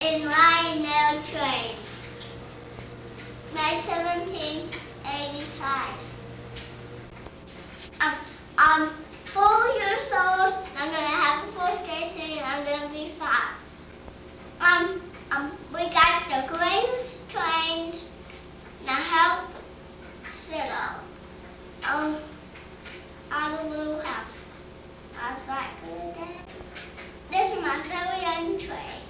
in Lionel Train, May 1785. I'm 4 years old. I'm gonna have a birthday soon. I'm gonna be 5. We got the greatest trains. Now help sit up. Out of little houses. I was like, this is my very own train.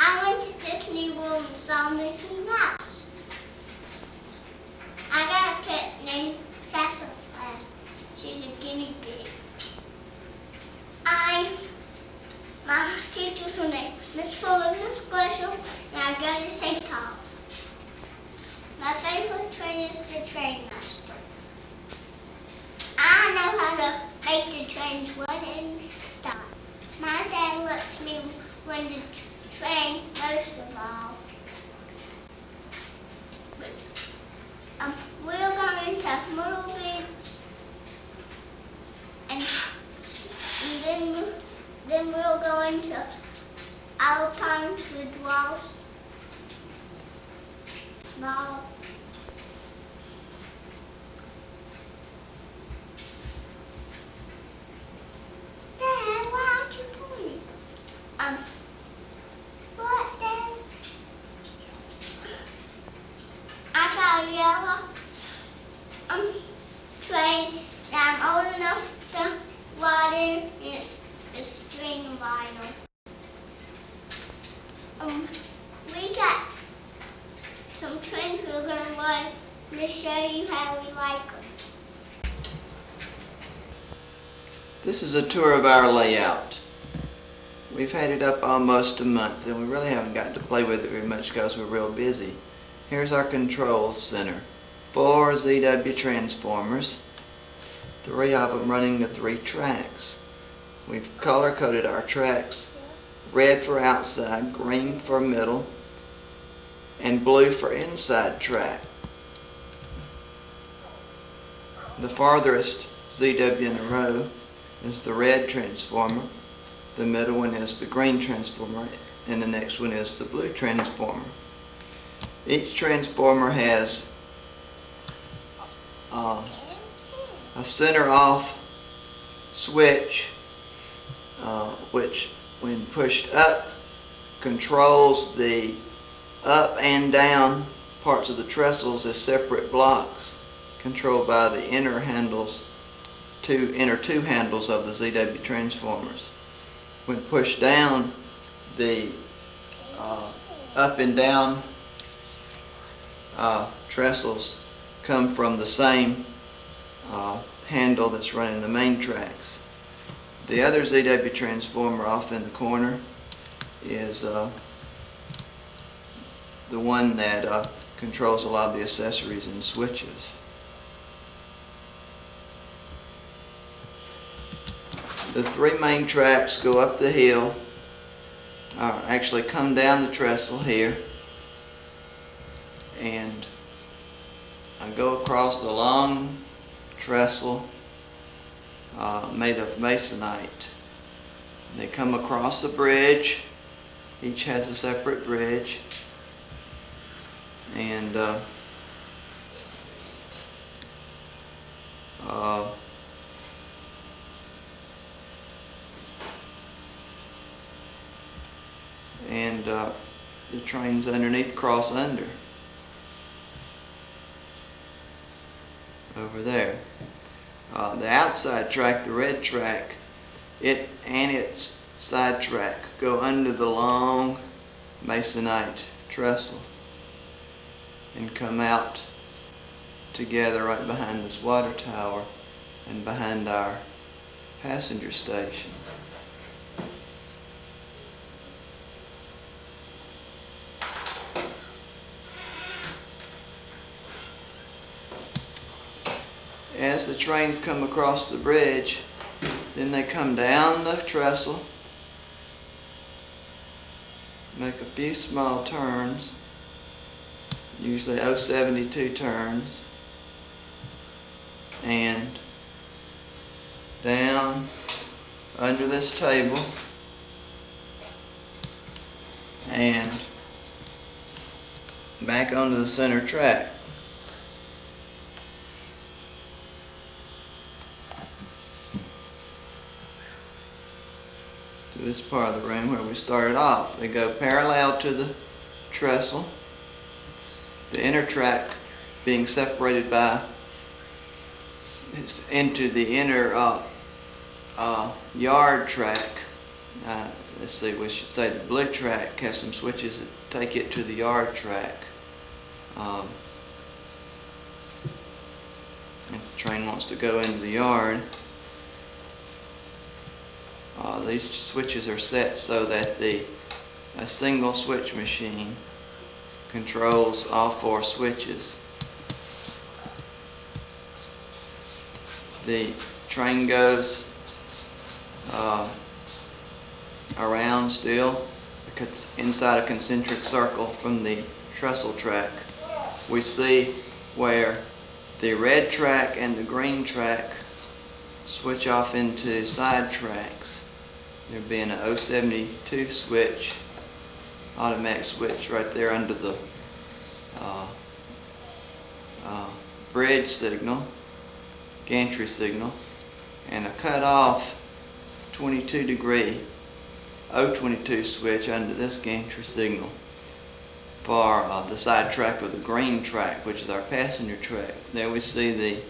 I went to Disney World and saw Mickey Mouse. I got a pet named Sassafras. She's a guinea pig. My teachers were named Miss Fuller, Miss Gresham, and I go to St. Paul's. My favorite train is the Train Master. I know how to make the trains run and stop. My dad lets me run the train most of all. We're going to Myrtle Beach, and then we'll go into Alpine with Ross. Small. Dad, why aren't you pointing? What, Dad? I got a yellow train that I'm old enough to ride in. It's string vinyl. We got some trains we're going to run to show you how we like them. This is a tour of our layout. We've had it up almost a month and we really haven't gotten to play with it very much because we're real busy. Here's our control center. 4 ZW transformers, 3 of them running the 3 tracks. We've color coded our tracks, red for outside, green for middle, and blue for inside track. The farthest ZW in a row is the red transformer, the middle one is the green transformer, and the next one is the blue transformer. Each transformer has a center off switch which when pushed up controls the up and down parts of the trestles as separate blocks controlled by the inner handles, inner two handles of the ZW transformers. When pushed down, the up and down trestles come from the same handle that's running the main tracks. The other ZW transformer off in the corner is the one that controls a lot of the accessories and switches. The 3 main tracks go up the hill, or actually come down the trestle here, and I go across the long trestle made of masonite. They come across the bridge. Each has a separate bridge, and the trains underneath cross under over there. The outside track, the red track, it and its side track go under the long masonite trestle and come out together right behind this water tower and behind our passenger station. As the trains come across the bridge, then they come down the trestle, make a few small turns, usually 072 turns, and down under this table and back onto the center track. To this part of the room where we started off. They go parallel to the trestle, the inner track being separated by into the inner yard track. Let's see, we should say the blue track has some switches that take it to the yard track. If the train wants to go into the yard, these switches are set so that a single switch machine controls all 4 switches. The train goes around still inside a concentric circle from the trestle track. We see where the red track and the green track switch off into side tracks. There being an 072 switch, automatic switch right there under the bridge signal, gantry signal, and a cut off 22 degree 022 switch under this gantry signal for the side track of the green track, which is our passenger track. There we see the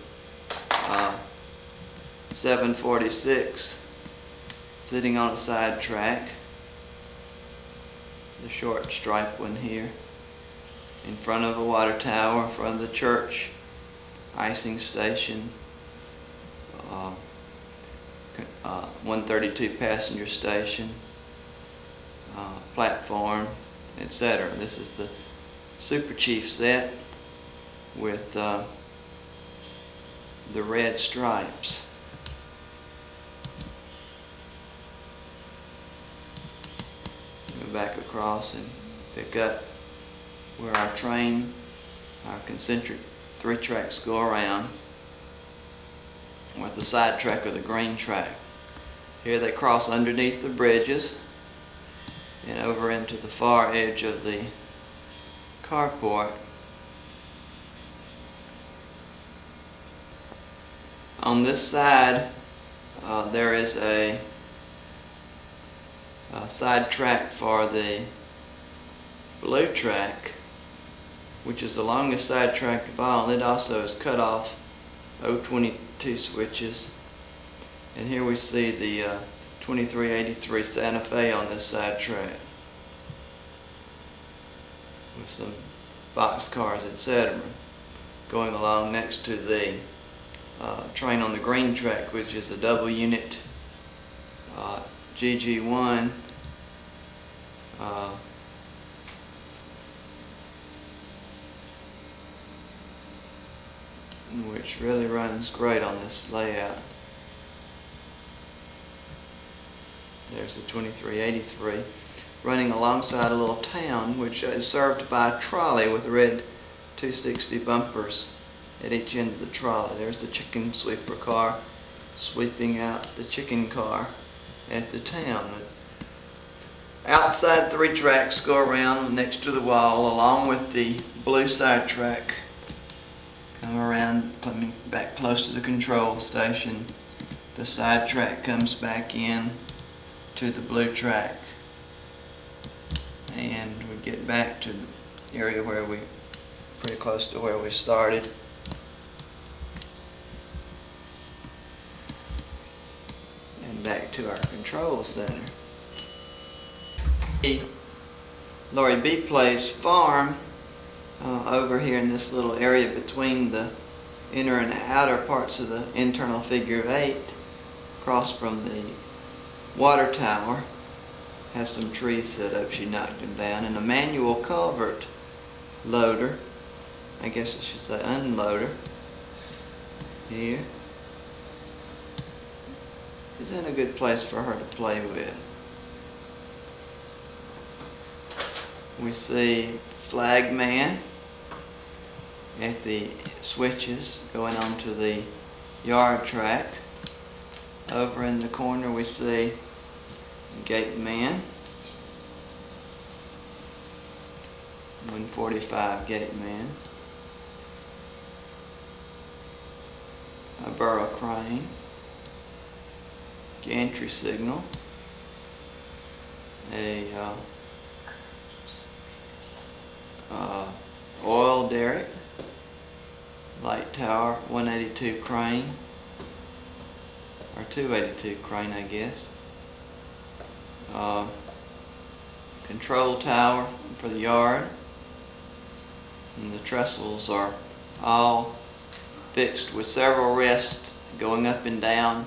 746 sitting on a side track, the short stripe one here, in front of a water tower, in front of the church icing station, 132 passenger station, platform, etc. This is the Super Chief set with the red stripes. Go back across and pick up where our train, our concentric 3 tracks go around with the side track of the green track. Here they cross underneath the bridges and over into the far edge of the carport. On this side there is a side track for the blue track, which is the longest side track of all, and it also is cut off 022 switches. And here we see the 2383 Santa Fe on this side track with some boxcars, etc., going along next to the train on the green track, which is a double unit GG1 which really runs great on this layout. There's the 2383 running alongside a little town which is served by a trolley with red 260 bumpers at each end of the trolley. There's the chicken sweeper car sweeping out the chicken car at the town. Outside 3 tracks go around next to the wall along with the blue side track. Come around, coming back close to the control station. The side track comes back in to the blue track, and we get back to the area where we pretty close to where we started. And back to our control center. Lori B plays farm over here in this little area between the inner and outer parts of the internal figure of 8, across from the water tower. Has some trees set up, she knocked them down, and a manual culvert loader, I guess I should say unloader, here is in a good place for her to play with. We see Flag Man at the switches going onto the yard track. Over in the corner we see gate man, 145 gate man, a burrow crane, gantry signal, a oil derrick, light tower, 182 crane, or 282 crane I guess, control tower for the yard, and the trestles are all fixed with several rests going up and down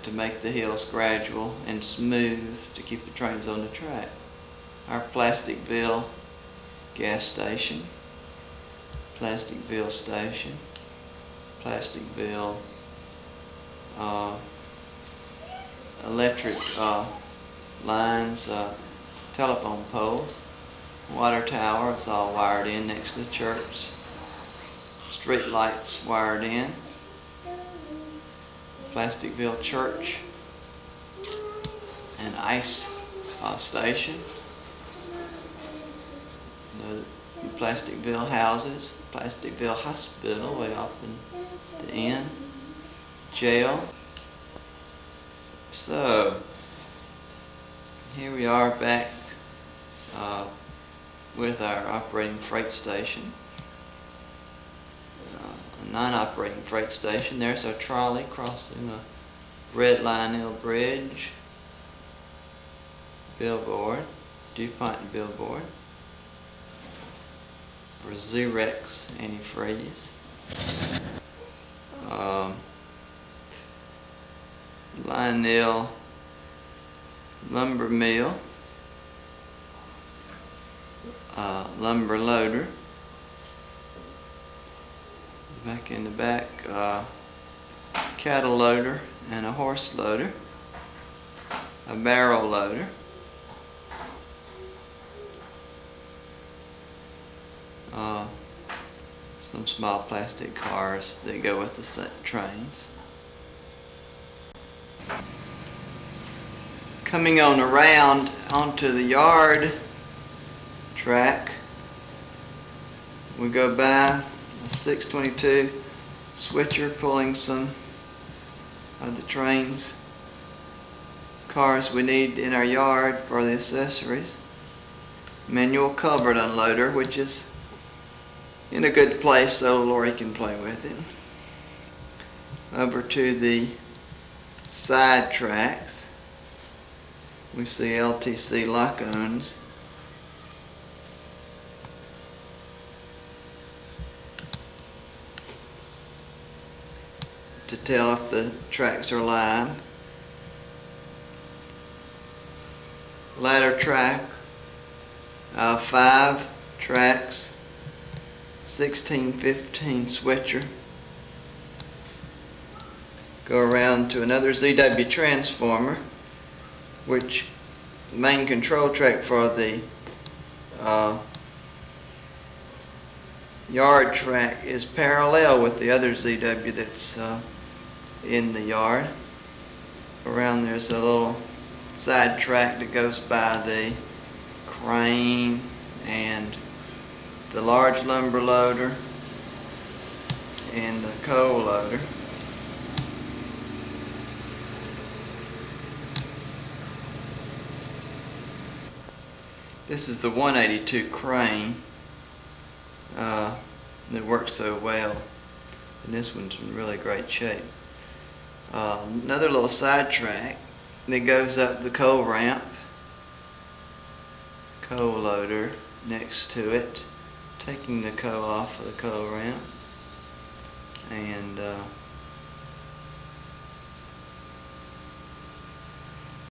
to make the hills gradual and smooth to keep the trains on the track. Our Plasticville gas station, Plasticville station, Plasticville electric lines, telephone poles, water tower, it's all wired in next to the church, street lights wired in, Plasticville church, an ice station, the Plasticville houses, Plasticville hospital way off in the end, jail. So here we are back with our operating freight station, a non-operating freight station. There's our trolley crossing a red Lionel bridge, billboard, DuPont billboard for Xerox antifreeze, Lionel lumber mill, lumber loader, back in the back, cattle loader and a horse loader, a barrel loader, some small plastic cars that go with the trains. Coming on around onto the yard track, we go by a 622 switcher pulling some of the trains, cars we need in our yard for the accessories. Manual covered unloader, which is in a good place so Lori can play with it. Over to the side tracks, we see LTC lock-ons. To tell if the tracks are live. Ladder track, 5 tracks, 16-15 switcher. Go around to another ZW transformer, which main control track for the yard track is parallel with the other ZW that's in the yard. Around there's a little side track that goes by the crane and the large lumber loader and the coal loader. This is the 182 crane that works so well, and this one's in really great shape. Another little side track that goes up the coal ramp, coal loader next to it, taking the coal off of the coal ramp, and